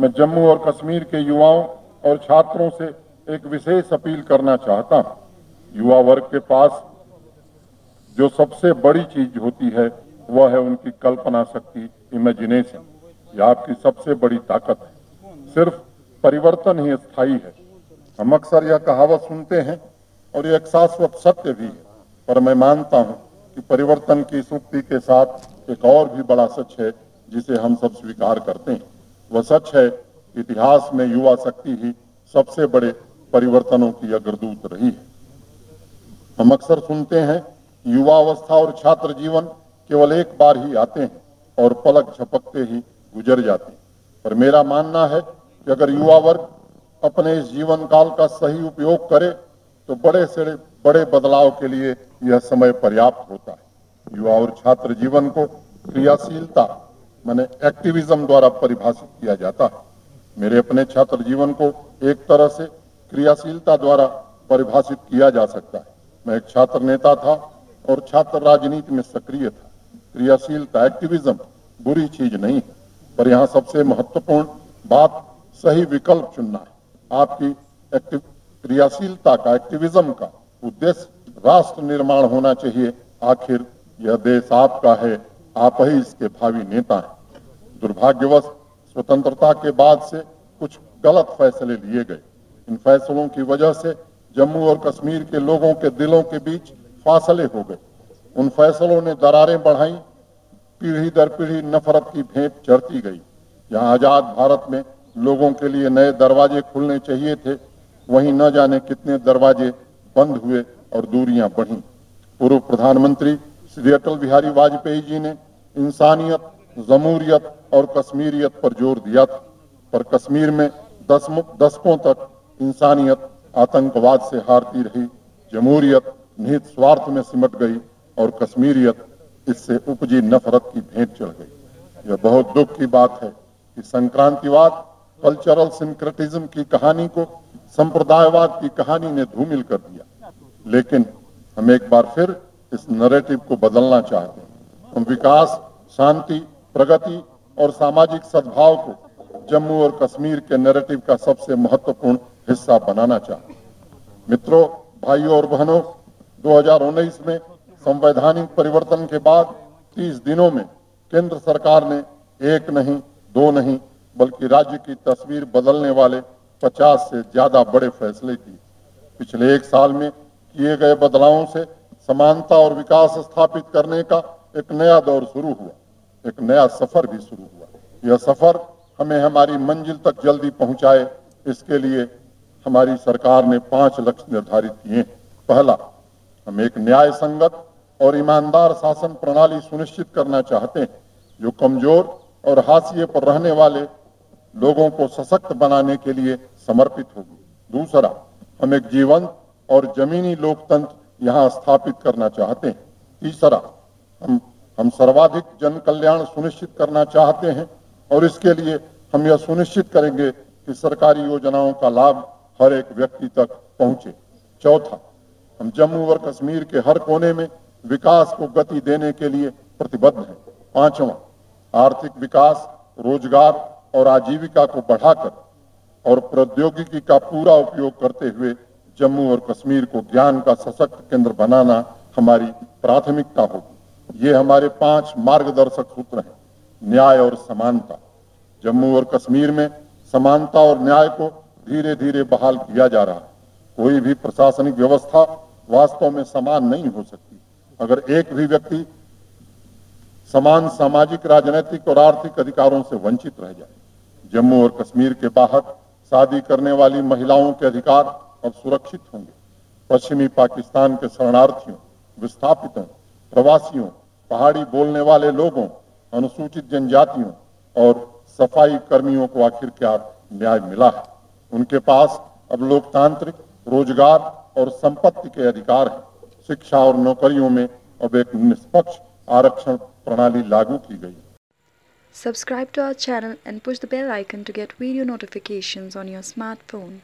मैं जम्मू और कश्मीर के युवाओं और छात्रों से एक विशेष अपील करना चाहता हूं। युवा वर्ग के पास जो सबसे बड़ी चीज होती है वह है उनकी कल्पना शक्ति, इमेजिनेशन। यह आपकी सबसे बड़ी ताकत है। सिर्फ परिवर्तन ही स्थायी है। हम अक्सर यह कहावत सुनते हैं और यह एक शाश्वत सत्य भी है, पर मैं मानता हूं कि परिवर्तन की इस उक्ति के साथ एक और भी बड़ा सच है जिसे हम सब स्वीकार करते हैं। वह सच है कि इतिहास में युवा शक्ति ही सबसे बड़े परिवर्तनों की अग्रदूत रही है। हम अक्सर सुनते हैं युवा अवस्था और छात्र जीवन केवल एक बार ही आते हैं और पलक झपकते ही गुजर जाते हैं, पर मेरा मानना है कि अगर युवा वर्ग अपने इस जीवन काल का सही उपयोग करे तो बड़े से बड़े बदलाव के लिए यह समय पर्याप्त होता है। युवा और छात्र जीवन को क्रियाशीलता माने एक्टिविज्म द्वारा परिभाषित किया जाता है। मेरे अपने छात्र जीवन को एक तरह से क्रियाशीलता द्वारा परिभाषित किया जा सकता है। मैं एक छात्र नेता था और छात्र राजनीति में सक्रिय था। क्रियाशीलता, एक्टिविज्म बुरी चीज नहीं है, पर यहाँ सबसे महत्वपूर्ण बात सही विकल्प चुनना है। आपकी क्रियाशीलता का, एक्टिविज्म का उद्देश्य राष्ट्र निर्माण होना चाहिए। आखिर यह देश आपका है, आप ही इसके भावी नेता हैं। दुर्भाग्यवश स्वतंत्रता के बाद से कुछ गलत फैसले लिए गए। इन फैसलों की वजह से जम्मू और कश्मीर के लोगों के दिलों के बीच फासले हो गए। उन फैसलों ने दरारें बढ़ाई, पीढ़ी दर पीढ़ी नफरत की भेंट चढ़ती गई। जहां आजाद भारत में लोगों के लिए नए दरवाजे खुलने चाहिए थे, वहीं न जाने कितने दरवाजे बंद हुए और दूरियां बढ़ी। पूर्व प्रधानमंत्री श्री अटल बिहारी वाजपेयी जी ने इंसानियत, जमूरियत और कश्मीरियत पर जोर दिया था, पर कश्मीर में दशकों तक इंसानियत आतंकवाद से हारती रही, जमूरियत निहित स्वार्थ में सिमट गई और कश्मीरियत इससे उपजी नफरत की भेंट चढ़ गई। यह बहुत दुख की बात है कि संक्रांतिवाद, कल्चरल सिंक्रेटिज्म की कहानी को संप्रदायवाद की कहानी ने धूमिल कर दिया। लेकिन हम एक बार फिर इस नैरेटिव को बदलना चाहते हैं। हम विकास, शांति, प्रगति और सामाजिक सद्भाव को जम्मू और कश्मीर के नैरेटिव का सबसे महत्वपूर्ण हिस्सा बनाना चाहते हैं। मित्रों, भाइयों और बहनों, 2019 में संवैधानिक परिवर्तन के बाद 30 दिनों में केंद्र सरकार ने एक नहीं, दो नहीं, बल्कि राज्य की तस्वीर बदलने वाले 50 से ज्यादा बड़े फैसले किए। पिछले एक साल में किए गए बदलावों से समानता और विकास स्थापित करने का एक नया दौर शुरू हुआ, एक नया सफर भी शुरू हुआ। यह सफर हमें हमारी मंजिल तक जल्दी पहुंचाए, इसके लिए हमारी सरकार ने 5 लक्ष्य निर्धारित किए। पहला, हम एक न्याय संगत और ईमानदार शासन प्रणाली सुनिश्चित करना चाहते हैं जो कमजोर और हाशिए पर रहने वाले लोगों को सशक्त बनाने के लिए समर्पित होगी। दूसरा, हम एक जीवंत और जमीनी लोकतंत्र यहाँ स्थापित करना चाहते हैं। तीसरा, हम सर्वाधिक जन कल्याण सुनिश्चित करना चाहते हैं और इसके लिए हम यह सुनिश्चित करेंगे कि सरकारी योजनाओं का लाभ हर एक व्यक्ति तक पहुंचे। चौथा, हम जम्मू और कश्मीर के हर कोने में विकास को गति देने के लिए प्रतिबद्ध हैं। पांचवा, आर्थिक विकास, रोजगार और आजीविका को बढ़ाकर और प्रौद्योगिकी का पूरा उपयोग करते हुए जम्मू और कश्मीर को ज्ञान का सशक्त केंद्र बनाना हमारी प्राथमिकता होगी। ये हमारे 5 मार्गदर्शक सूत्र हैं। न्याय और समानता। जम्मू और कश्मीर में समानता और न्याय को धीरे धीरे बहाल किया जा रहा है। कोई भी प्रशासनिक व्यवस्था वास्तव में समान नहीं हो सकती अगर एक भी व्यक्ति समान सामाजिक, राजनीतिक और आर्थिक अधिकारों से वंचित रह जाए। जम्मू और कश्मीर के बाहर शादी करने वाली महिलाओं के अधिकार अब सुरक्षित होंगे। पश्चिमी पाकिस्तान के शरणार्थियों, विस्थापितों, प्रवासियों, पहाड़ी बोलने वाले लोगों, अनुसूचित जनजातियों और सफाई कर्मियों को आखिरकार न्याय मिला है। उनके पास अब लोकतांत्रिक, रोजगार और संपत्ति के अधिकार हैं। शिक्षा और नौकरियों में अब एक निष्पक्ष आरक्षण प्रणाली लागू की गई। Subscribe to our channel and push the bell icon to get video notifications on your smartphone.